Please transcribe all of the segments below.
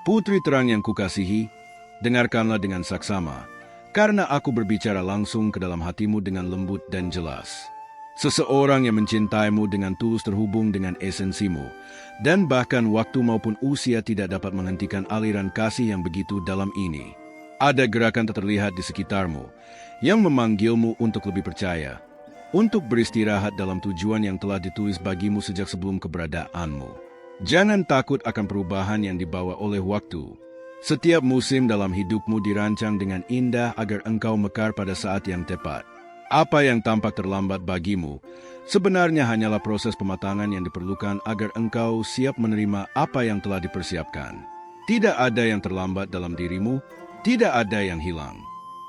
Putri terang yang kukasihi, dengarkanlah dengan saksama, karena aku berbicara langsung ke dalam hatimu dengan lembut dan jelas. Seseorang yang mencintaimu dengan tulus terhubung dengan esensimu, dan bahkan waktu maupun usia tidak dapat menghentikan aliran kasih yang begitu dalam ini. Ada gerakan tak terlihat di sekitarmu, yang memanggilmu untuk lebih percaya, untuk beristirahat dalam tujuan yang telah ditulis bagimu sejak sebelum keberadaanmu. Jangan takut akan perubahan yang dibawa oleh waktu. Setiap musim dalam hidupmu dirancang dengan indah agar engkau mekar pada saat yang tepat. Apa yang tampak terlambat bagimu, sebenarnya hanyalah proses pematangan yang diperlukan agar engkau siap menerima apa yang telah dipersiapkan. Tidak ada yang terlambat dalam dirimu, tidak ada yang hilang.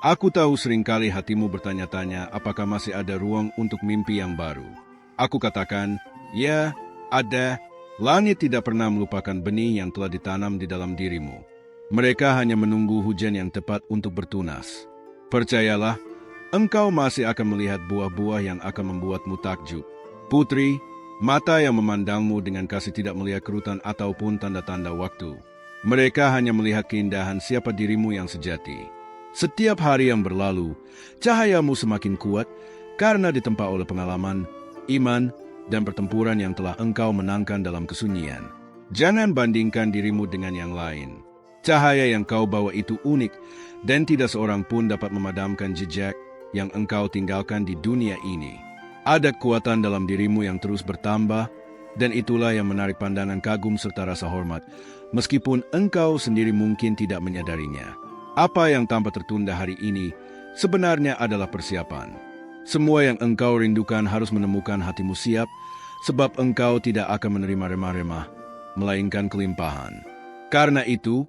Aku tahu seringkali hatimu bertanya-tanya apakah masih ada ruang untuk mimpi yang baru. Aku katakan, ya, ada. Langit tidak pernah melupakan benih yang telah ditanam di dalam dirimu. Mereka hanya menunggu hujan yang tepat untuk bertunas. Percayalah, engkau masih akan melihat buah-buah yang akan membuatmu takjub. Putri, mata yang memandangmu dengan kasih tidak melihat kerutan ataupun tanda-tanda waktu. Mereka hanya melihat keindahan siapa dirimu yang sejati. Setiap hari yang berlalu, cahayamu semakin kuat karena ditempa oleh pengalaman, iman, dan pertempuran yang telah engkau menangkan dalam kesunyian. Jangan bandingkan dirimu dengan yang lain. Cahaya yang kau bawa itu unik, dan tidak seorang pun dapat memadamkan jejak yang engkau tinggalkan di dunia ini. Ada kekuatan dalam dirimu yang terus bertambah, dan itulah yang menarik pandangan kagum serta rasa hormat, meskipun engkau sendiri mungkin tidak menyadarinya. Apa yang tampak tertunda hari ini sebenarnya adalah persiapan. Semua yang engkau rindukan harus menemukan hatimu siap, sebab engkau tidak akan menerima remah-remah, melainkan kelimpahan. Karena itu,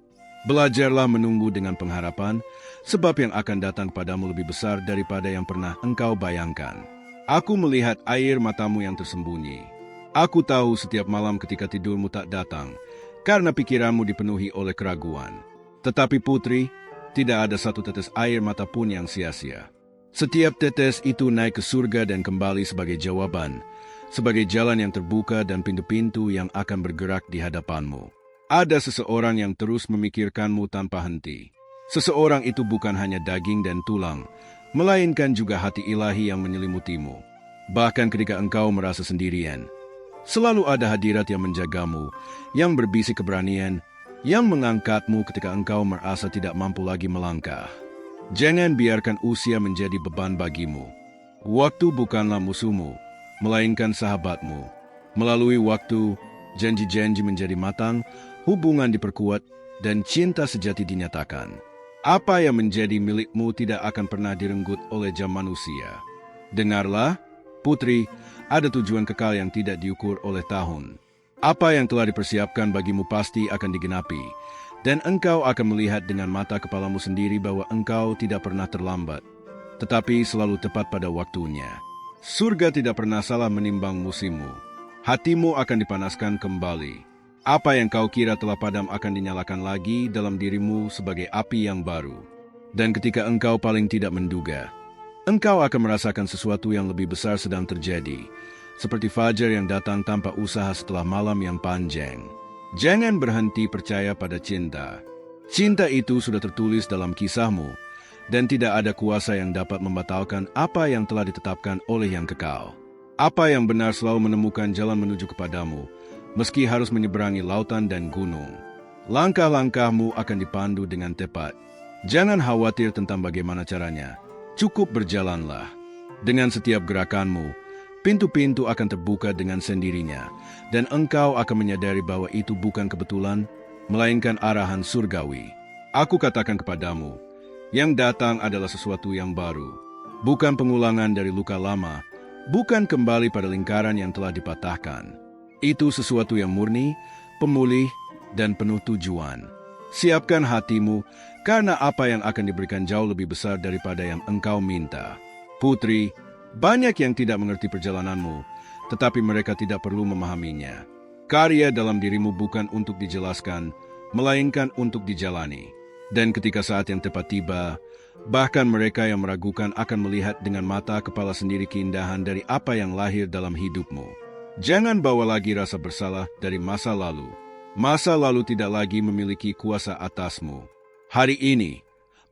belajarlah menunggu dengan pengharapan, sebab yang akan datang padamu lebih besar daripada yang pernah engkau bayangkan. Aku melihat air matamu yang tersembunyi. Aku tahu setiap malam ketika tidurmu tak datang, karena pikiranmu dipenuhi oleh keraguan. Tetapi putri, tidak ada satu tetes air mata pun yang sia-sia. Setiap tetes itu naik ke surga dan kembali sebagai jawaban, sebagai jalan yang terbuka dan pintu-pintu yang akan bergerak di hadapanmu. Ada seseorang yang terus memikirkanmu tanpa henti. Seseorang itu bukan hanya daging dan tulang, melainkan juga hati ilahi yang menyelimutimu. Bahkan ketika engkau merasa sendirian, selalu ada hadirat yang menjagamu, yang berbisik keberanian, yang mengangkatmu ketika engkau merasa tidak mampu lagi melangkah. Jangan biarkan usia menjadi beban bagimu. Waktu bukanlah musuhmu, melainkan sahabatmu. Melalui waktu, janji-janji menjadi matang, hubungan diperkuat, dan cinta sejati dinyatakan. Apa yang menjadi milikmu tidak akan pernah direnggut oleh jam manusia. Dengarlah, putri, ada tujuan kekal yang tidak diukur oleh tahun. Apa yang telah dipersiapkan bagimu pasti akan digenapi, dan engkau akan melihat dengan mata kepalamu sendiri bahwa engkau tidak pernah terlambat, tetapi selalu tepat pada waktunya. Surga tidak pernah salah menimbang musimmu. Hatimu akan dipanaskan kembali. Apa yang kau kira telah padam akan dinyalakan lagi dalam dirimu sebagai api yang baru. Dan ketika engkau paling tidak menduga, engkau akan merasakan sesuatu yang lebih besar sedang terjadi, seperti fajar yang datang tanpa usaha setelah malam yang panjang. Jangan berhenti percaya pada cinta. Cinta itu sudah tertulis dalam kisahmu, dan tidak ada kuasa yang dapat membatalkan apa yang telah ditetapkan oleh yang kekal. Apa yang benar selalu menemukan jalan menuju kepadamu, meski harus menyeberangi lautan dan gunung. Langkah-langkahmu akan dipandu dengan tepat. Jangan khawatir tentang bagaimana caranya. Cukup berjalanlah. Dengan setiap gerakanmu, pintu-pintu akan terbuka dengan sendirinya, dan engkau akan menyadari bahwa itu bukan kebetulan, melainkan arahan surgawi. Aku katakan kepadamu, yang datang adalah sesuatu yang baru, bukan pengulangan dari luka lama, bukan kembali pada lingkaran yang telah dipatahkan. Itu sesuatu yang murni, pemulih, dan penuh tujuan. Siapkan hatimu, karena apa yang akan diberikan jauh lebih besar daripada yang engkau minta. Putri, banyak yang tidak mengerti perjalananmu, tetapi mereka tidak perlu memahaminya. Karya dalam dirimu bukan untuk dijelaskan, melainkan untuk dijalani. Dan ketika saat yang tepat tiba, bahkan mereka yang meragukan akan melihat dengan mata kepala sendiri keindahan dari apa yang lahir dalam hidupmu. Jangan bawa lagi rasa bersalah dari masa lalu. Masa lalu tidak lagi memiliki kuasa atasmu. Hari ini,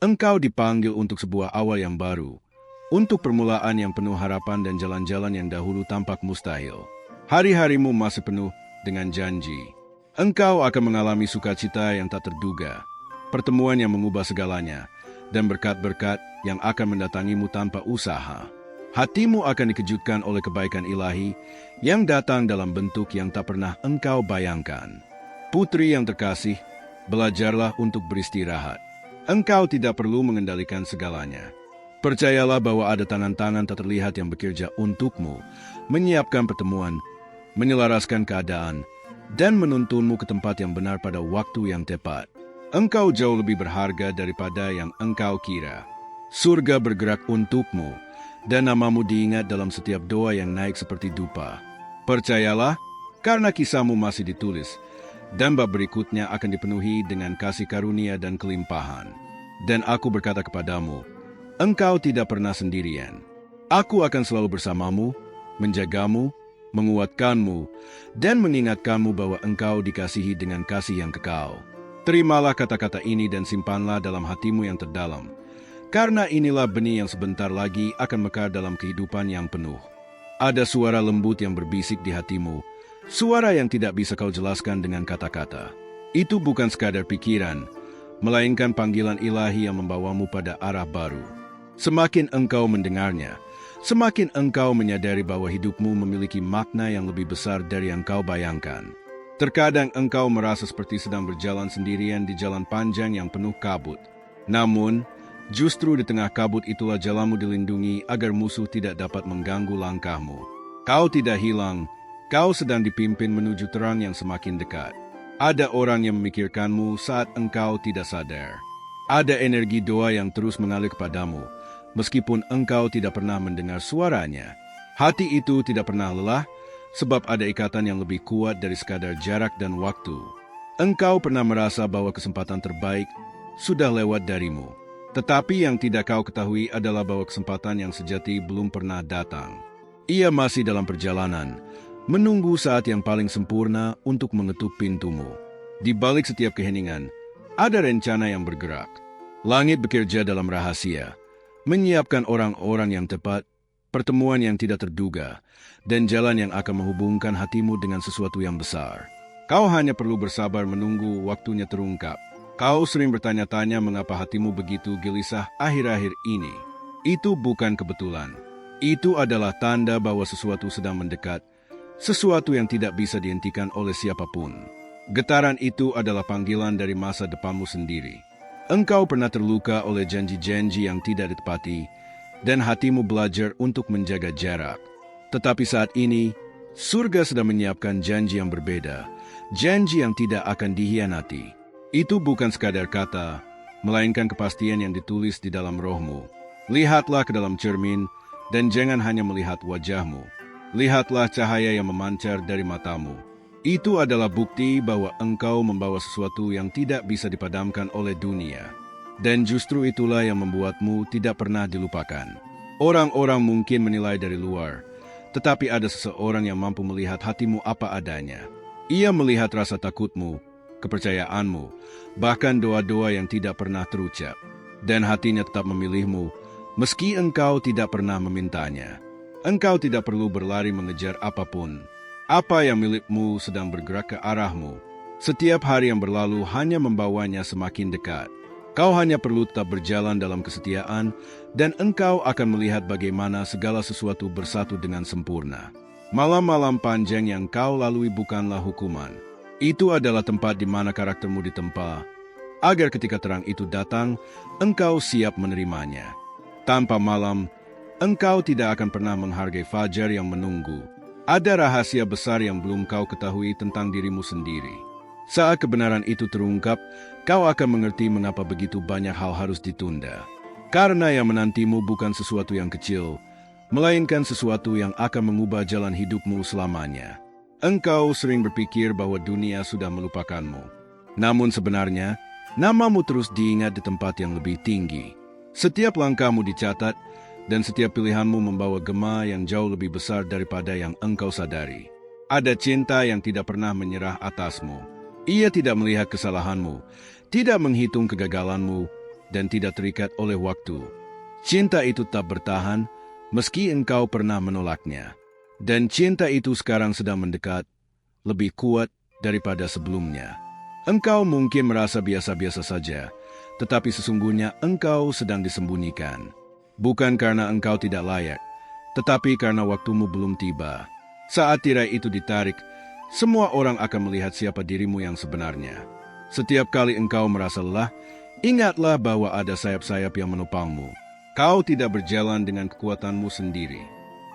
engkau dipanggil untuk sebuah awal yang baru, untuk permulaan yang penuh harapan dan jalan-jalan yang dahulu tampak mustahil. Hari-harimu masih penuh dengan janji. Engkau akan mengalami sukacita yang tak terduga, pertemuan yang mengubah segalanya, dan berkat-berkat yang akan mendatangimu tanpa usaha. Hatimu akan dikejutkan oleh kebaikan ilahi yang datang dalam bentuk yang tak pernah engkau bayangkan. Putri yang terkasih, belajarlah untuk beristirahat. Engkau tidak perlu mengendalikan segalanya. Percayalah bahwa ada tangan-tangan tak terlihat yang bekerja untukmu, menyiapkan pertemuan, menyelaraskan keadaan, dan menuntunmu ke tempat yang benar pada waktu yang tepat. Engkau jauh lebih berharga daripada yang engkau kira. Surga bergerak untukmu, dan namamu diingat dalam setiap doa yang naik seperti dupa. Percayalah, karena kisahmu masih ditulis, dan bab berikutnya akan dipenuhi dengan kasih karunia dan kelimpahan. Dan aku berkata kepadamu, engkau tidak pernah sendirian. Aku akan selalu bersamamu, menjagamu, menguatkanmu, dan mengingatkanmu bahwa engkau dikasihi dengan kasih yang kekal. Terimalah kata-kata ini dan simpanlah dalam hatimu yang terdalam, karena inilah benih yang sebentar lagi akan mekar dalam kehidupan yang penuh. Ada suara lembut yang berbisik di hatimu, suara yang tidak bisa kau jelaskan dengan kata-kata. Itu bukan sekadar pikiran, melainkan panggilan ilahi yang membawamu pada arah baru. Semakin engkau mendengarnya, semakin engkau menyadari bahwa hidupmu memiliki makna yang lebih besar dari yang kau bayangkan. Terkadang engkau merasa seperti sedang berjalan sendirian di jalan panjang yang penuh kabut. Namun, justru di tengah kabut itulah jalanmu dilindungi agar musuh tidak dapat mengganggu langkahmu. Kau tidak hilang. Kau sedang dipimpin menuju terang yang semakin dekat. Ada orang yang memikirkanmu saat engkau tidak sadar. Ada energi doa yang terus mengalir kepadamu, meskipun engkau tidak pernah mendengar suaranya. Hati itu tidak pernah lelah, sebab ada ikatan yang lebih kuat dari sekadar jarak dan waktu. Engkau pernah merasa bahwa kesempatan terbaik sudah lewat darimu. Tetapi yang tidak kau ketahui adalah bahwa kesempatan yang sejati belum pernah datang. Ia masih dalam perjalanan, menunggu saat yang paling sempurna untuk mengetuk pintumu. Di balik setiap keheningan, ada rencana yang bergerak. Langit bekerja dalam rahasia, menyiapkan orang-orang yang tepat, pertemuan yang tidak terduga, dan jalan yang akan menghubungkan hatimu dengan sesuatu yang besar. Kau hanya perlu bersabar menunggu waktunya terungkap. Kau sering bertanya-tanya mengapa hatimu begitu gelisah akhir-akhir ini. Itu bukan kebetulan. Itu adalah tanda bahwa sesuatu sedang mendekat, sesuatu yang tidak bisa dihentikan oleh siapapun. Getaran itu adalah panggilan dari masa depanmu sendiri. Engkau pernah terluka oleh janji-janji yang tidak ditepati, dan hatimu belajar untuk menjaga jarak. Tetapi saat ini, surga sedang menyiapkan janji yang berbeda, janji yang tidak akan dihianati. Itu bukan sekadar kata, melainkan kepastian yang ditulis di dalam rohmu. Lihatlah ke dalam cermin, dan jangan hanya melihat wajahmu. Lihatlah cahaya yang memancar dari matamu. Itu adalah bukti bahwa engkau membawa sesuatu yang tidak bisa dipadamkan oleh dunia. Dan justru itulah yang membuatmu tidak pernah dilupakan. Orang-orang mungkin menilai dari luar, tetapi ada seseorang yang mampu melihat hatimu apa adanya. Ia melihat rasa takutmu, kepercayaanmu, bahkan doa-doa yang tidak pernah terucap. Dan hatinya tetap memilihmu, meski engkau tidak pernah memintanya. Engkau tidak perlu berlari mengejar apapun. Apa yang milikmu sedang bergerak ke arahmu. Setiap hari yang berlalu hanya membawanya semakin dekat. Kau hanya perlu tetap berjalan dalam kesetiaan, dan engkau akan melihat bagaimana segala sesuatu bersatu dengan sempurna. Malam-malam panjang yang kau lalui bukanlah hukuman. Itu adalah tempat di mana karaktermu ditempa, agar ketika terang itu datang, engkau siap menerimanya. Tanpa malam, engkau tidak akan pernah menghargai fajar yang menunggu. Ada rahasia besar yang belum kau ketahui tentang dirimu sendiri. Saat kebenaran itu terungkap, kau akan mengerti mengapa begitu banyak hal harus ditunda. Karena yang menantimu bukan sesuatu yang kecil, melainkan sesuatu yang akan mengubah jalan hidupmu selamanya. Engkau sering berpikir bahwa dunia sudah melupakanmu. Namun sebenarnya, namamu terus diingat di tempat yang lebih tinggi. Setiap langkahmu dicatat, dan setiap pilihanmu membawa gema yang jauh lebih besar daripada yang engkau sadari. Ada cinta yang tidak pernah menyerah atasmu. Ia tidak melihat kesalahanmu, tidak menghitung kegagalanmu, dan tidak terikat oleh waktu. Cinta itu tak bertahan, meski engkau pernah menolaknya. Dan cinta itu sekarang sedang mendekat, lebih kuat daripada sebelumnya. Engkau mungkin merasa biasa-biasa saja, tetapi sesungguhnya engkau sedang disembunyikan. Bukan karena engkau tidak layak, tetapi karena waktumu belum tiba. Saat tirai itu ditarik, semua orang akan melihat siapa dirimu yang sebenarnya. Setiap kali engkau merasa lelah, ingatlah bahwa ada sayap-sayap yang menopangmu. Kau tidak berjalan dengan kekuatanmu sendiri.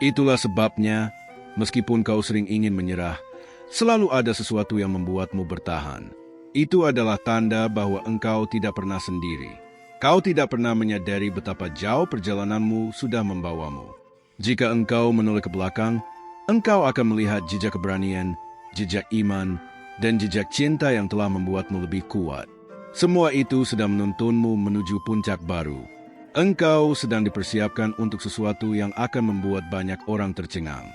Itulah sebabnya, meskipun kau sering ingin menyerah, selalu ada sesuatu yang membuatmu bertahan. Itu adalah tanda bahwa engkau tidak pernah sendiri. Kau tidak pernah menyadari betapa jauh perjalananmu sudah membawamu. Jika engkau menoleh ke belakang, engkau akan melihat jejak keberanian, jejak iman, dan jejak cinta yang telah membuatmu lebih kuat. Semua itu sedang menuntunmu menuju puncak baru. Engkau sedang dipersiapkan untuk sesuatu yang akan membuat banyak orang tercengang.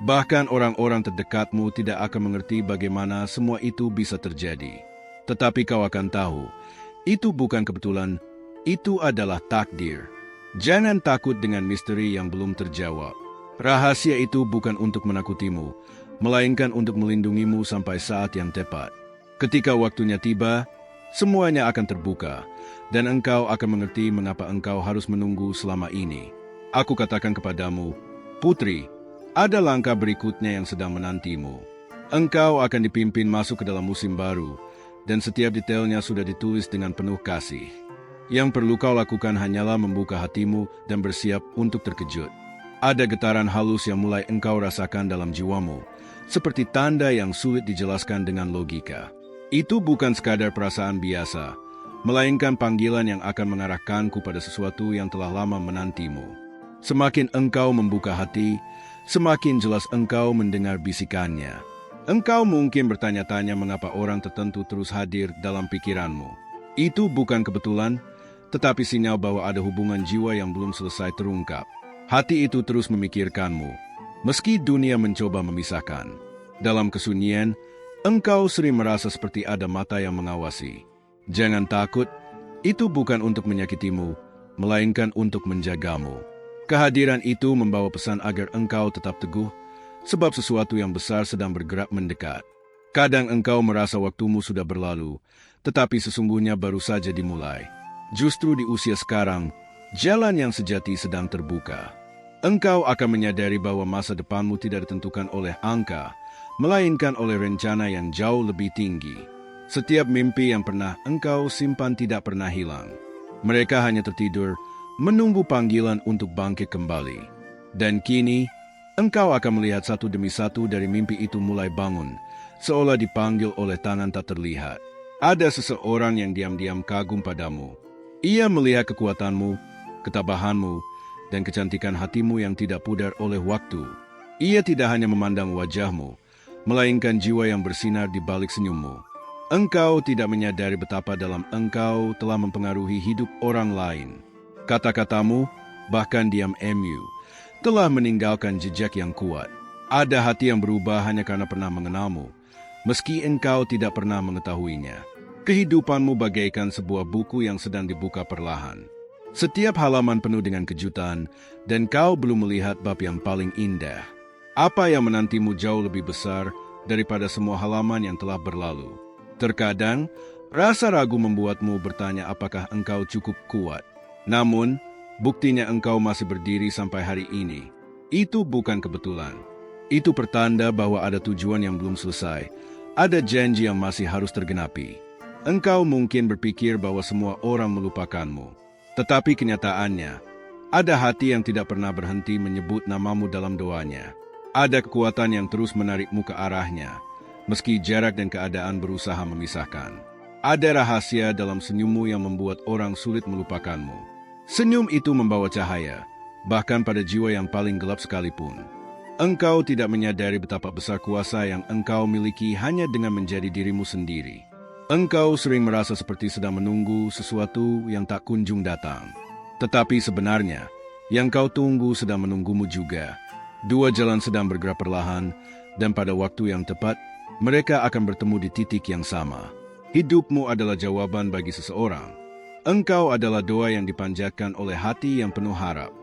Bahkan orang-orang terdekatmu tidak akan mengerti bagaimana semua itu bisa terjadi. Tetapi kau akan tahu, itu bukan kebetulan, itu adalah takdir. Jangan takut dengan misteri yang belum terjawab. Rahasia itu bukan untuk menakutimu, melainkan untuk melindungimu sampai saat yang tepat. Ketika waktunya tiba, semuanya akan terbuka, dan engkau akan mengerti mengapa engkau harus menunggu selama ini. Aku katakan kepadamu, putri, ada langkah berikutnya yang sedang menantimu. Engkau akan dipimpin masuk ke dalam musim baru, dan setiap detailnya sudah ditulis dengan penuh kasih. Yang perlu kau lakukan hanyalah membuka hatimu dan bersiap untuk terkejut. Ada getaran halus yang mulai engkau rasakan dalam jiwamu, seperti tanda yang sulit dijelaskan dengan logika. Itu bukan sekadar perasaan biasa, melainkan panggilan yang akan mengarahkanku pada sesuatu yang telah lama menantimu. Semakin engkau membuka hati, semakin jelas engkau mendengar bisikannya. Engkau mungkin bertanya-tanya mengapa orang tertentu terus hadir dalam pikiranmu. Itu bukan kebetulan, tetapi sinyal bahwa ada hubungan jiwa yang belum selesai terungkap. Hati itu terus memikirkanmu, meski dunia mencoba memisahkan. Dalam kesunyian, engkau sering merasa seperti ada mata yang mengawasi. Jangan takut, itu bukan untuk menyakitimu, melainkan untuk menjagamu. Kehadiran itu membawa pesan agar engkau tetap teguh, sebab sesuatu yang besar sedang bergerak mendekat. Kadang engkau merasa waktumu sudah berlalu, tetapi sesungguhnya baru saja dimulai. Justru di usia sekarang, jalan yang sejati sedang terbuka. Engkau akan menyadari bahwa masa depanmu tidak ditentukan oleh angka, melainkan oleh rencana yang jauh lebih tinggi. Setiap mimpi yang pernah engkau simpan tidak pernah hilang. Mereka hanya tertidur, menunggu panggilan untuk bangkit kembali. Dan kini, engkau akan melihat satu demi satu dari mimpi itu mulai bangun, seolah dipanggil oleh tangan tak terlihat. Ada seseorang yang diam-diam kagum padamu. Ia melihat kekuatanmu, ketabahanmu, dan kecantikan hatimu yang tidak pudar oleh waktu. Ia tidak hanya memandang wajahmu, melainkan jiwa yang bersinar di balik senyummu. Engkau tidak menyadari betapa dalam engkau telah mempengaruhi hidup orang lain. Kata-katamu, bahkan diam-mu, telah meninggalkan jejak yang kuat. Ada hati yang berubah hanya karena pernah mengenalmu, meski engkau tidak pernah mengetahuinya. Kehidupanmu bagaikan sebuah buku yang sedang dibuka perlahan. Setiap halaman penuh dengan kejutan, dan kau belum melihat bab yang paling indah. Apa yang menantimu jauh lebih besar daripada semua halaman yang telah berlalu. Terkadang, rasa ragu membuatmu bertanya apakah engkau cukup kuat. Namun, buktinya engkau masih berdiri sampai hari ini. Itu bukan kebetulan. Itu pertanda bahwa ada tujuan yang belum selesai. Ada janji yang masih harus tergenapi. Engkau mungkin berpikir bahwa semua orang melupakanmu. Tetapi kenyataannya, ada hati yang tidak pernah berhenti menyebut namamu dalam doanya. Ada kekuatan yang terus menarikmu ke arahnya, meski jarak dan keadaan berusaha memisahkan. Ada rahasia dalam senyummu yang membuat orang sulit melupakanmu. Senyum itu membawa cahaya, bahkan pada jiwa yang paling gelap sekalipun. Engkau tidak menyadari betapa besar kuasa yang engkau miliki hanya dengan menjadi dirimu sendiri. Engkau sering merasa seperti sedang menunggu sesuatu yang tak kunjung datang. Tetapi sebenarnya, yang kau tunggu sedang menunggumu juga. Dua jalan sedang bergerak perlahan, dan pada waktu yang tepat, Mereka akan bertemu di titik yang sama. Hidupmu adalah jawaban bagi seseorang. Engkau adalah doa yang dipanjatkan oleh hati yang penuh harap.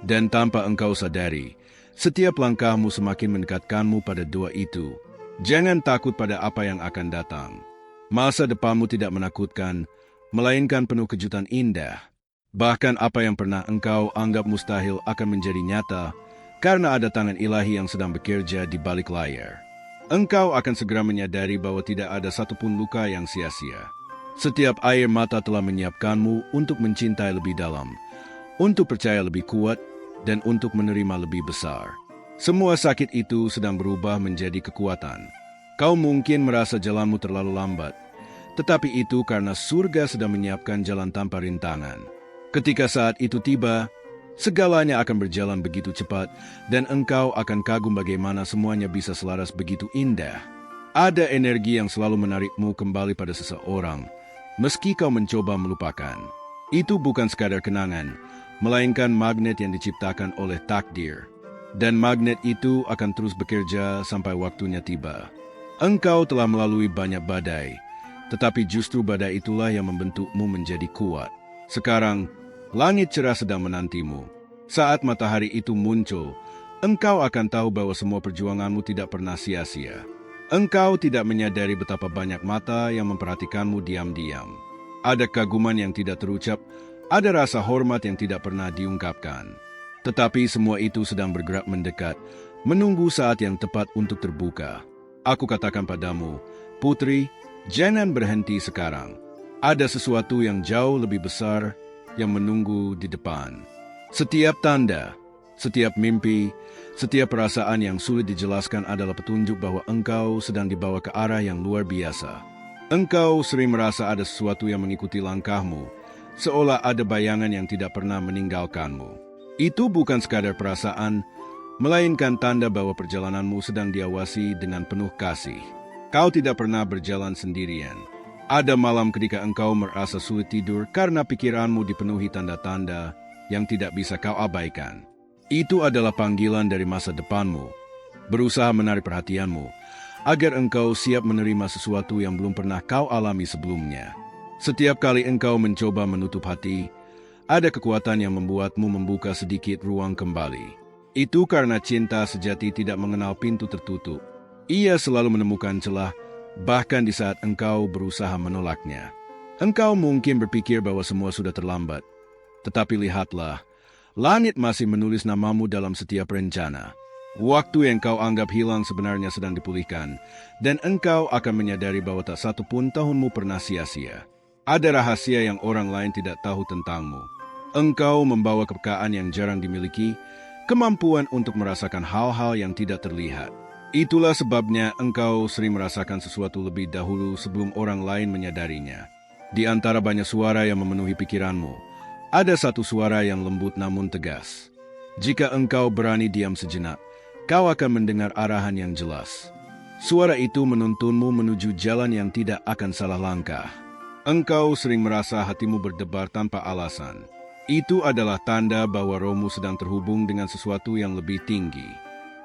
Dan tanpa engkau sadari, setiap langkahmu semakin mendekatkanmu pada doa itu. Jangan takut pada apa yang akan datang. Masa depanmu tidak menakutkan, melainkan penuh kejutan indah. Bahkan apa yang pernah engkau anggap mustahil akan menjadi nyata, karena ada tangan ilahi yang sedang bekerja di balik layar. Engkau akan segera menyadari bahwa tidak ada satupun luka yang sia-sia. Setiap air mata telah menyiapkanmu untuk mencintai lebih dalam, untuk percaya lebih kuat, dan untuk menerima lebih besar. Semua sakit itu sedang berubah menjadi kekuatan. Kau mungkin merasa jalanmu terlalu lambat, tetapi itu karena surga sedang menyiapkan jalan tanpa rintangan. Ketika saat itu tiba, segalanya akan berjalan begitu cepat, dan engkau akan kagum bagaimana semuanya bisa selaras begitu indah. Ada energi yang selalu menarikmu kembali pada seseorang, meski kau mencoba melupakan. Itu bukan sekadar kenangan, melainkan magnet yang diciptakan oleh takdir. Dan magnet itu akan terus bekerja sampai waktunya tiba. Engkau telah melalui banyak badai, tetapi justru badai itulah yang membentukmu menjadi kuat. Sekarang, langit cerah sedang menantimu. Saat matahari itu muncul, engkau akan tahu bahwa semua perjuanganmu tidak pernah sia-sia. Engkau tidak menyadari betapa banyak mata yang memperhatikanmu diam-diam. Ada kaguman yang tidak terucap, ada rasa hormat yang tidak pernah diungkapkan. Tetapi semua itu sedang bergerak mendekat, menunggu saat yang tepat untuk terbuka. Aku katakan padamu, putri, jangan berhenti sekarang. Ada sesuatu yang jauh lebih besar yang menunggu di depan. Setiap tanda, setiap mimpi, setiap perasaan yang sulit dijelaskan adalah petunjuk bahwa engkau sedang dibawa ke arah yang luar biasa. Engkau sering merasa ada sesuatu yang mengikuti langkahmu, seolah ada bayangan yang tidak pernah meninggalkanmu. Itu bukan sekadar perasaan, melainkan tanda bahwa perjalananmu sedang diawasi dengan penuh kasih. Kau tidak pernah berjalan sendirian. Ada malam ketika engkau merasa sulit tidur karena pikiranmu dipenuhi tanda-tanda yang tidak bisa kau abaikan. Itu adalah panggilan dari masa depanmu, berusaha menarik perhatianmu, agar engkau siap menerima sesuatu yang belum pernah kau alami sebelumnya. Setiap kali engkau mencoba menutup hati, ada kekuatan yang membuatmu membuka sedikit ruang kembali. Itu karena cinta sejati tidak mengenal pintu tertutup. Ia selalu menemukan celah, bahkan di saat engkau berusaha menolaknya. Engkau mungkin berpikir bahwa semua sudah terlambat. Tetapi lihatlah, langit masih menulis namamu dalam setiap rencana. Waktu yang kau anggap hilang sebenarnya sedang dipulihkan, dan engkau akan menyadari bahwa tak satu pun tahunmu pernah sia-sia. Ada rahasia yang orang lain tidak tahu tentangmu. Engkau membawa kepekaan yang jarang dimiliki, kemampuan untuk merasakan hal-hal yang tidak terlihat. Itulah sebabnya engkau sering merasakan sesuatu lebih dahulu sebelum orang lain menyadarinya. Di antara banyak suara yang memenuhi pikiranmu, ada satu suara yang lembut namun tegas. Jika engkau berani diam sejenak, kau akan mendengar arahan yang jelas. Suara itu menuntunmu menuju jalan yang tidak akan salah langkah. Engkau sering merasa hatimu berdebar tanpa alasan. Itu adalah tanda bahwa rohmu sedang terhubung dengan sesuatu yang lebih tinggi.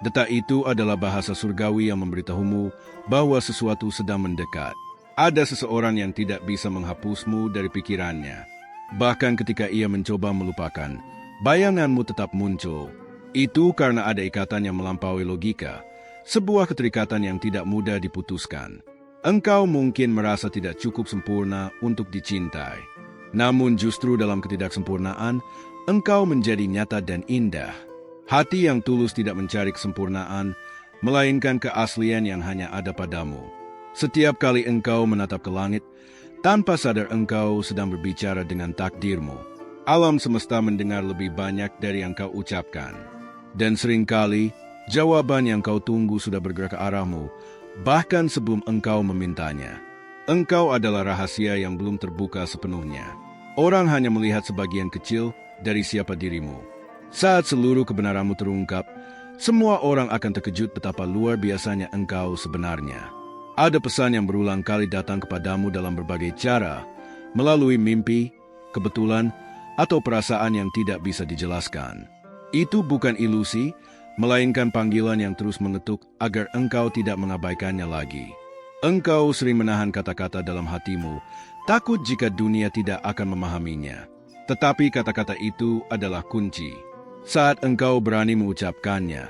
Detak itu adalah bahasa surgawi yang memberitahumu bahwa sesuatu sedang mendekat. Ada seseorang yang tidak bisa menghapusmu dari pikirannya. Bahkan ketika ia mencoba melupakan, bayanganmu tetap muncul. Itu karena ada ikatan yang melampaui logika, sebuah keterikatan yang tidak mudah diputuskan. Engkau mungkin merasa tidak cukup sempurna untuk dicintai. Namun justru dalam ketidaksempurnaan, engkau menjadi nyata dan indah. Hati yang tulus tidak mencari kesempurnaan, melainkan keaslian yang hanya ada padamu. Setiap kali engkau menatap ke langit, tanpa sadar engkau sedang berbicara dengan takdirmu. Alam semesta mendengar lebih banyak dari yang kau ucapkan. Dan seringkali, jawaban yang kau tunggu sudah bergerak ke arahmu, bahkan sebelum engkau memintanya. Engkau adalah rahasia yang belum terbuka sepenuhnya. Orang hanya melihat sebagian kecil dari siapa dirimu. Saat seluruh kebenaranmu terungkap, semua orang akan terkejut betapa luar biasanya engkau sebenarnya. Ada pesan yang berulang kali datang kepadamu dalam berbagai cara, melalui mimpi, kebetulan, atau perasaan yang tidak bisa dijelaskan. Itu bukan ilusi, melainkan panggilan yang terus mengetuk agar engkau tidak mengabaikannya lagi. Engkau sering menahan kata-kata dalam hatimu, takut jika dunia tidak akan memahaminya. Tetapi kata-kata itu adalah kunci. Saat engkau berani mengucapkannya,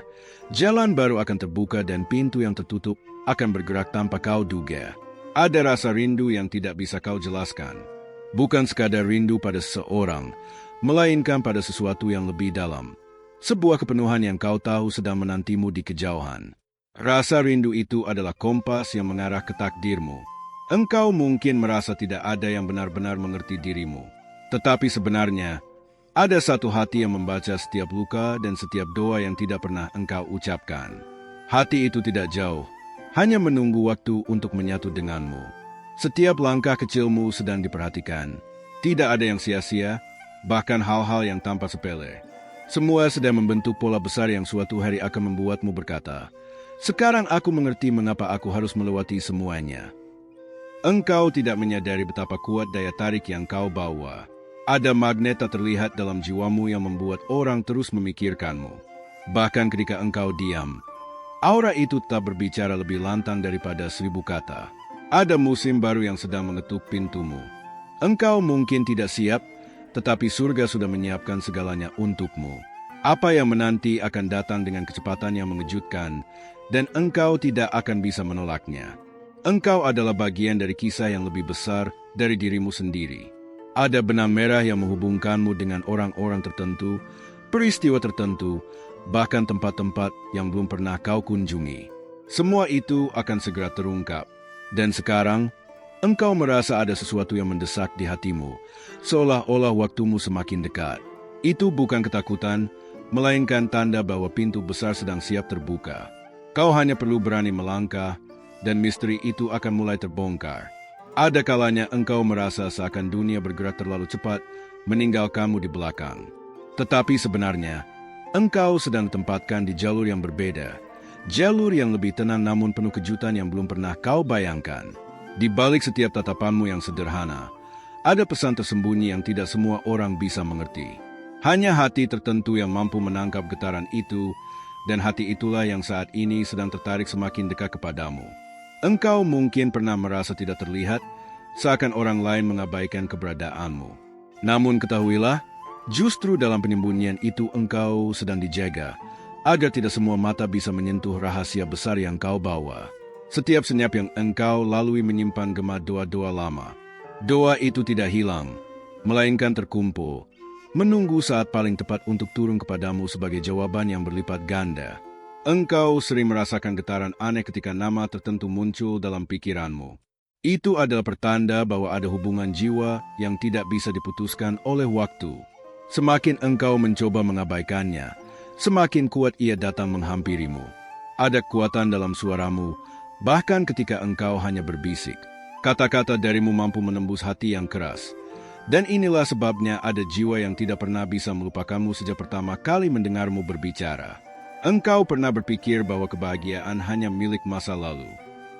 jalan baru akan terbuka dan pintu yang tertutup akan bergerak tanpa kau duga. Ada rasa rindu yang tidak bisa kau jelaskan. Bukan sekadar rindu pada seseorang, melainkan pada sesuatu yang lebih dalam. Sebuah kepenuhan yang kau tahu sedang menantimu di kejauhan. Rasa rindu itu adalah kompas yang mengarah ke takdirmu. Engkau mungkin merasa tidak ada yang benar-benar mengerti dirimu. Tetapi sebenarnya, ada satu hati yang membaca setiap luka dan setiap doa yang tidak pernah engkau ucapkan. Hati itu tidak jauh, hanya menunggu waktu untuk menyatu denganmu. Setiap langkah kecilmu sedang diperhatikan. Tidak ada yang sia-sia, bahkan hal-hal yang tampak sepele. Semua sedang membentuk pola besar yang suatu hari akan membuatmu berkata, "Sekarang aku mengerti mengapa aku harus melewati semuanya." Engkau tidak menyadari betapa kuat daya tarik yang kau bawa. Ada magnet tak terlihat dalam jiwamu yang membuat orang terus memikirkanmu. Bahkan ketika engkau diam, aura itu tetap berbicara lebih lantang daripada 1000 kata. Ada musim baru yang sedang mengetuk pintumu. Engkau mungkin tidak siap, tetapi surga sudah menyiapkan segalanya untukmu. Apa yang menanti akan datang dengan kecepatan yang mengejutkan, dan engkau tidak akan bisa menolaknya. Engkau adalah bagian dari kisah yang lebih besar dari dirimu sendiri. Ada benang merah yang menghubungkanmu dengan orang-orang tertentu, peristiwa tertentu, bahkan tempat-tempat yang belum pernah kau kunjungi. Semua itu akan segera terungkap. Dan sekarang, engkau merasa ada sesuatu yang mendesak di hatimu, seolah-olah waktumu semakin dekat. Itu bukan ketakutan, melainkan tanda bahwa pintu besar sedang siap terbuka. Kau hanya perlu berani melangkah, dan misteri itu akan mulai terbongkar. Ada kalanya engkau merasa seakan dunia bergerak terlalu cepat, meninggalkanmu di belakang. Tetapi sebenarnya, engkau sedang ditempatkan di jalur yang berbeda. Jalur yang lebih tenang namun penuh kejutan yang belum pernah kau bayangkan. Di balik setiap tatapanmu yang sederhana, ada pesan tersembunyi yang tidak semua orang bisa mengerti. Hanya hati tertentu yang mampu menangkap getaran itu, dan hati itulah yang saat ini sedang tertarik semakin dekat kepadamu. Engkau mungkin pernah merasa tidak terlihat, seakan orang lain mengabaikan keberadaanmu. Namun ketahuilah, justru dalam penyembunyian itu engkau sedang dijaga, agar tidak semua mata bisa menyentuh rahasia besar yang kau bawa. Setiap senyap yang engkau lalui menyimpan gema doa-doa lama. Doa itu tidak hilang, melainkan terkumpul, menunggu saat paling tepat untuk turun kepadamu sebagai jawaban yang berlipat ganda. Engkau sering merasakan getaran aneh ketika nama tertentu muncul dalam pikiranmu. Itu adalah pertanda bahwa ada hubungan jiwa yang tidak bisa diputuskan oleh waktu. Semakin engkau mencoba mengabaikannya, semakin kuat ia datang menghampirimu. Ada kekuatan dalam suaramu, bahkan ketika engkau hanya berbisik. Kata-kata darimu mampu menembus hati yang keras. Dan inilah sebabnya ada jiwa yang tidak pernah bisa melupakanmu sejak pertama kali mendengarmu berbicara. Engkau pernah berpikir bahwa kebahagiaan hanya milik masa lalu.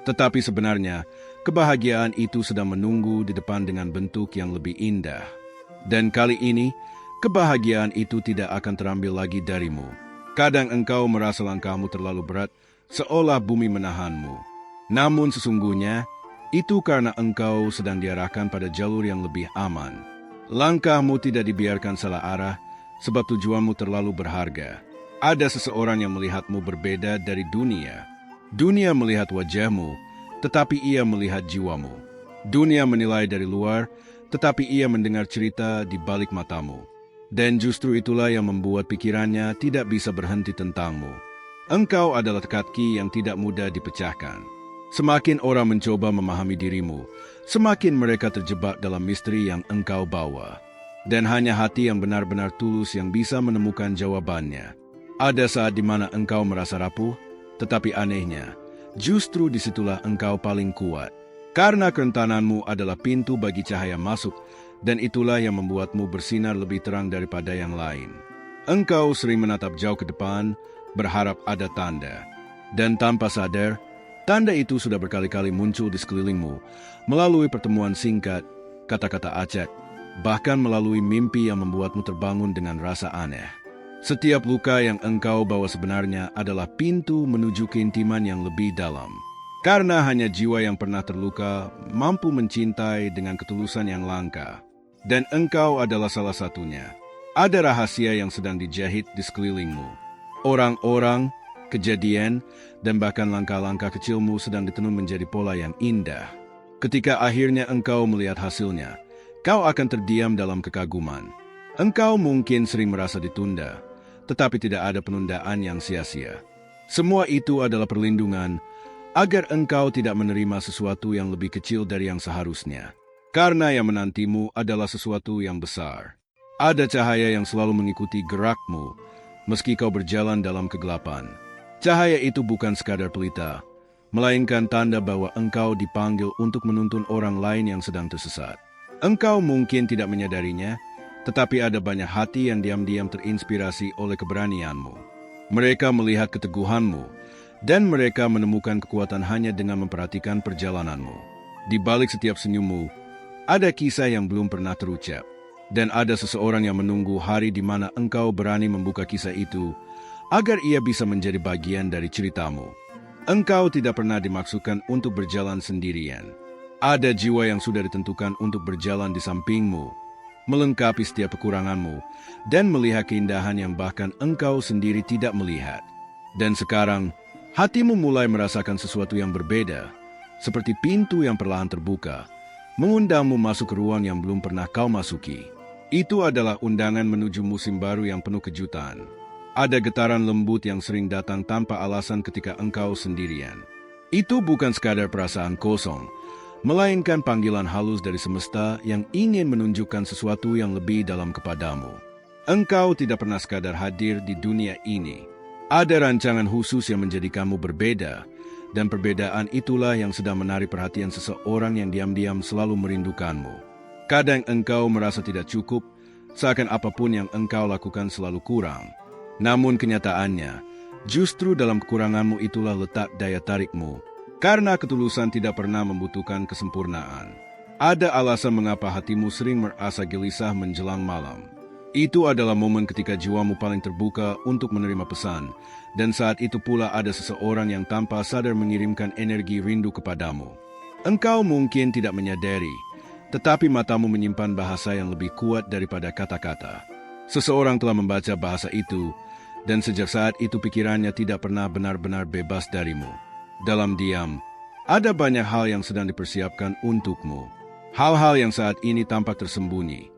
Tetapi sebenarnya, kebahagiaan itu sedang menunggu di depan dengan bentuk yang lebih indah. Dan kali ini, kebahagiaan itu tidak akan terambil lagi darimu. Kadang engkau merasa langkahmu terlalu berat, seolah bumi menahanmu. Namun sesungguhnya, itu karena engkau sedang diarahkan pada jalur yang lebih aman. Langkahmu tidak dibiarkan salah arah, sebab tujuanmu terlalu berharga. Ada seseorang yang melihatmu berbeda dari dunia. Dunia melihat wajahmu, tetapi ia melihat jiwamu. Dunia menilai dari luar, tetapi ia mendengar cerita di balik matamu. Dan justru itulah yang membuat pikirannya tidak bisa berhenti tentangmu. Engkau adalah teka-teki yang tidak mudah dipecahkan. Semakin orang mencoba memahami dirimu, semakin mereka terjebak dalam misteri yang engkau bawa. Dan hanya hati yang benar-benar tulus yang bisa menemukan jawabannya. Ada saat di mana engkau merasa rapuh, tetapi anehnya, justru disitulah engkau paling kuat. Karena kerentananmu adalah pintu bagi cahaya masuk, dan itulah yang membuatmu bersinar lebih terang daripada yang lain. Engkau sering menatap jauh ke depan, berharap ada tanda. Dan tanpa sadar, tanda itu sudah berkali-kali muncul di sekelilingmu, melalui pertemuan singkat, kata-kata acak, bahkan melalui mimpi yang membuatmu terbangun dengan rasa aneh. Setiap luka yang engkau bawa sebenarnya adalah pintu menuju keintiman yang lebih dalam. Karena hanya jiwa yang pernah terluka mampu mencintai dengan ketulusan yang langka. Dan engkau adalah salah satunya. Ada rahasia yang sedang dijahit di sekelilingmu. Orang-orang, kejadian, dan bahkan langkah-langkah kecilmu sedang ditenun menjadi pola yang indah. Ketika akhirnya engkau melihat hasilnya, kau akan terdiam dalam kekaguman. Engkau mungkin sering merasa ditunda, tetapi tidak ada penundaan yang sia-sia. Semua itu adalah perlindungan agar engkau tidak menerima sesuatu yang lebih kecil dari yang seharusnya. Karena yang menantimu adalah sesuatu yang besar. Ada cahaya yang selalu mengikuti gerakmu, meski kau berjalan dalam kegelapan. Cahaya itu bukan sekadar pelita, melainkan tanda bahwa engkau dipanggil untuk menuntun orang lain yang sedang tersesat. Engkau mungkin tidak menyadarinya, tetapi ada banyak hati yang diam-diam terinspirasi oleh keberanianmu. Mereka melihat keteguhanmu, dan mereka menemukan kekuatan hanya dengan memperhatikan perjalananmu. Di balik setiap senyummu, ada kisah yang belum pernah terucap. Dan ada seseorang yang menunggu hari di mana engkau berani membuka kisah itu, agar ia bisa menjadi bagian dari ceritamu. Engkau tidak pernah dimaksudkan untuk berjalan sendirian. Ada jiwa yang sudah ditentukan untuk berjalan di sampingmu, melengkapi setiap kekuranganmu, dan melihat keindahan yang bahkan engkau sendiri tidak melihat. Dan sekarang, hatimu mulai merasakan sesuatu yang berbeda, seperti pintu yang perlahan terbuka, mengundangmu masuk ke ruang yang belum pernah kau masuki. Itu adalah undangan menuju musim baru yang penuh kejutan. Ada getaran lembut yang sering datang tanpa alasan ketika engkau sendirian. Itu bukan sekadar perasaan kosong, melainkan panggilan halus dari semesta yang ingin menunjukkan sesuatu yang lebih dalam kepadamu. Engkau tidak pernah sekadar hadir di dunia ini. Ada rancangan khusus yang menjadikanmu berbeda, dan perbedaan itulah yang sedang menarik perhatian seseorang yang diam-diam selalu merindukanmu. Kadang engkau merasa tidak cukup, seakan apapun yang engkau lakukan selalu kurang. Namun kenyataannya, justru dalam kekuranganmu itulah letak daya tarikmu. Karena ketulusan tidak pernah membutuhkan kesempurnaan. Ada alasan mengapa hatimu sering merasa gelisah menjelang malam. Itu adalah momen ketika jiwamu paling terbuka untuk menerima pesan, dan saat itu pula ada seseorang yang tanpa sadar mengirimkan energi rindu kepadamu. Engkau mungkin tidak menyadari, tetapi matamu menyimpan bahasa yang lebih kuat daripada kata-kata. Seseorang telah membaca bahasa itu, dan sejak saat itu pikirannya tidak pernah benar-benar bebas darimu. Dalam diam, ada banyak hal yang sedang dipersiapkan untukmu. Hal-hal yang saat ini tampak tersembunyi,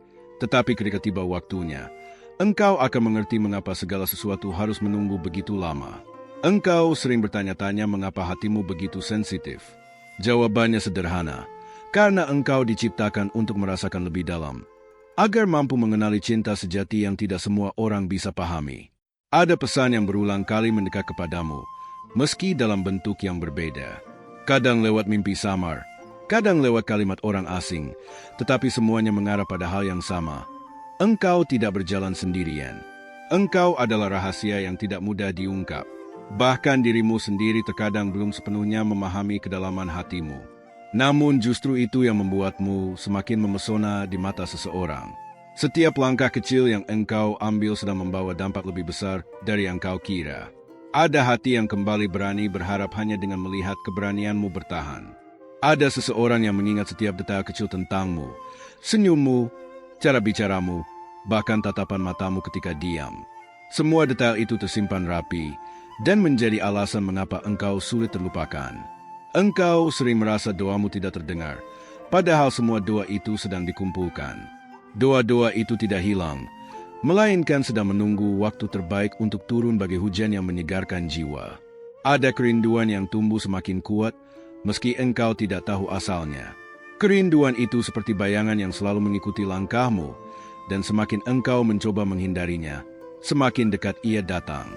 tetapi ketika tiba waktunya, engkau akan mengerti mengapa segala sesuatu harus menunggu begitu lama. Engkau sering bertanya-tanya mengapa hatimu begitu sensitif. Jawabannya sederhana. Karena engkau diciptakan untuk merasakan lebih dalam, agar mampu mengenali cinta sejati yang tidak semua orang bisa pahami. Ada pesan yang berulang kali mendekat kepadamu, meski dalam bentuk yang berbeda. Kadang lewat mimpi samar, kadang lewat kalimat orang asing, tetapi semuanya mengarah pada hal yang sama. Engkau tidak berjalan sendirian. Engkau adalah rahasia yang tidak mudah diungkap. Bahkan dirimu sendiri terkadang belum sepenuhnya memahami kedalaman hatimu. Namun justru itu yang membuatmu semakin memesona di mata seseorang. Setiap langkah kecil yang engkau ambil sedang membawa dampak lebih besar dari yang kau kira. Ada hati yang kembali berani berharap hanya dengan melihat keberanianmu bertahan. Ada seseorang yang mengingat setiap detail kecil tentangmu, senyummu, cara bicaramu, bahkan tatapan matamu ketika diam. Semua detail itu tersimpan rapi dan menjadi alasan mengapa engkau sulit terlupakan. Engkau sering merasa doamu tidak terdengar, padahal semua doa itu sedang dikumpulkan. Doa-doa itu tidak hilang, melainkan sedang menunggu waktu terbaik untuk turun bagi hujan yang menyegarkan jiwa. Ada kerinduan yang tumbuh semakin kuat, meski engkau tidak tahu asalnya. Kerinduan itu seperti bayangan yang selalu mengikuti langkahmu, dan semakin engkau mencoba menghindarinya, semakin dekat ia datang.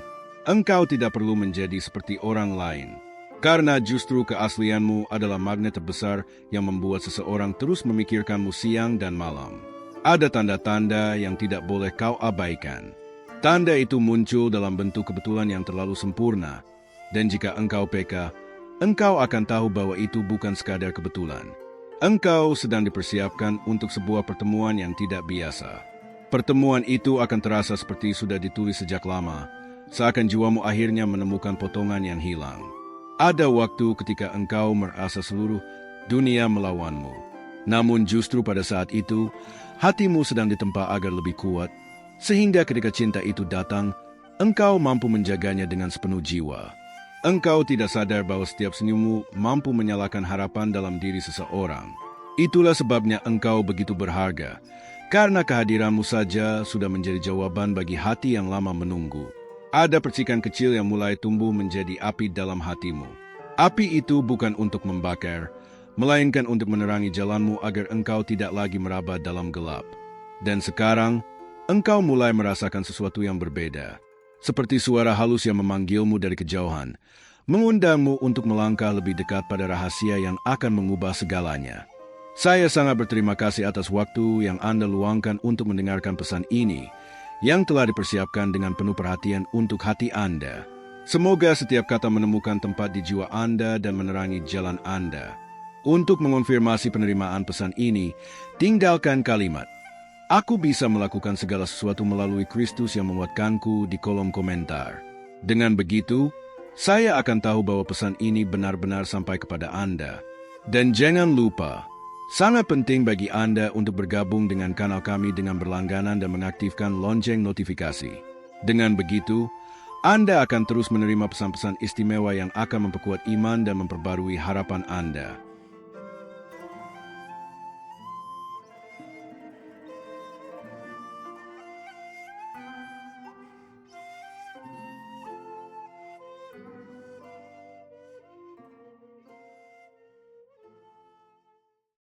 Engkau tidak perlu menjadi seperti orang lain. Karena justru keaslianmu adalah magnet terbesar yang membuat seseorang terus memikirkanmu siang dan malam. Ada tanda-tanda yang tidak boleh kau abaikan. Tanda itu muncul dalam bentuk kebetulan yang terlalu sempurna, dan jika engkau peka, engkau akan tahu bahwa itu bukan sekadar kebetulan. Engkau sedang dipersiapkan untuk sebuah pertemuan yang tidak biasa. Pertemuan itu akan terasa seperti sudah ditulis sejak lama, seakan jiwamu akhirnya menemukan potongan yang hilang. Ada waktu ketika engkau merasa seluruh dunia melawanmu. Namun justru pada saat itu, hatimu sedang ditempa agar lebih kuat, sehingga ketika cinta itu datang, engkau mampu menjaganya dengan sepenuh jiwa. Engkau tidak sadar bahwa setiap senyummu mampu menyalakan harapan dalam diri seseorang. Itulah sebabnya engkau begitu berharga, karena kehadiranmu saja sudah menjadi jawaban bagi hati yang lama menunggu. Ada percikan kecil yang mulai tumbuh menjadi api dalam hatimu. Api itu bukan untuk membakar, melainkan untuk menerangi jalanmu agar engkau tidak lagi meraba dalam gelap. Dan sekarang, engkau mulai merasakan sesuatu yang berbeda. Seperti suara halus yang memanggilmu dari kejauhan, mengundangmu untuk melangkah lebih dekat pada rahasia yang akan mengubah segalanya. Saya sangat berterima kasih atas waktu yang Anda luangkan untuk mendengarkan pesan ini, yang telah dipersiapkan dengan penuh perhatian untuk hati Anda. Semoga setiap kata menemukan tempat di jiwa Anda dan menerangi jalan Anda. Untuk mengonfirmasi penerimaan pesan ini, tinggalkan kalimat, "Aku bisa melakukan segala sesuatu melalui Kristus yang menguatkanku" di kolom komentar. Dengan begitu, saya akan tahu bahwa pesan ini benar-benar sampai kepada Anda. Dan jangan lupa, sangat penting bagi Anda untuk bergabung dengan kanal kami dengan berlangganan dan mengaktifkan lonceng notifikasi. Dengan begitu, Anda akan terus menerima pesan-pesan istimewa yang akan memperkuat iman dan memperbarui harapan Anda.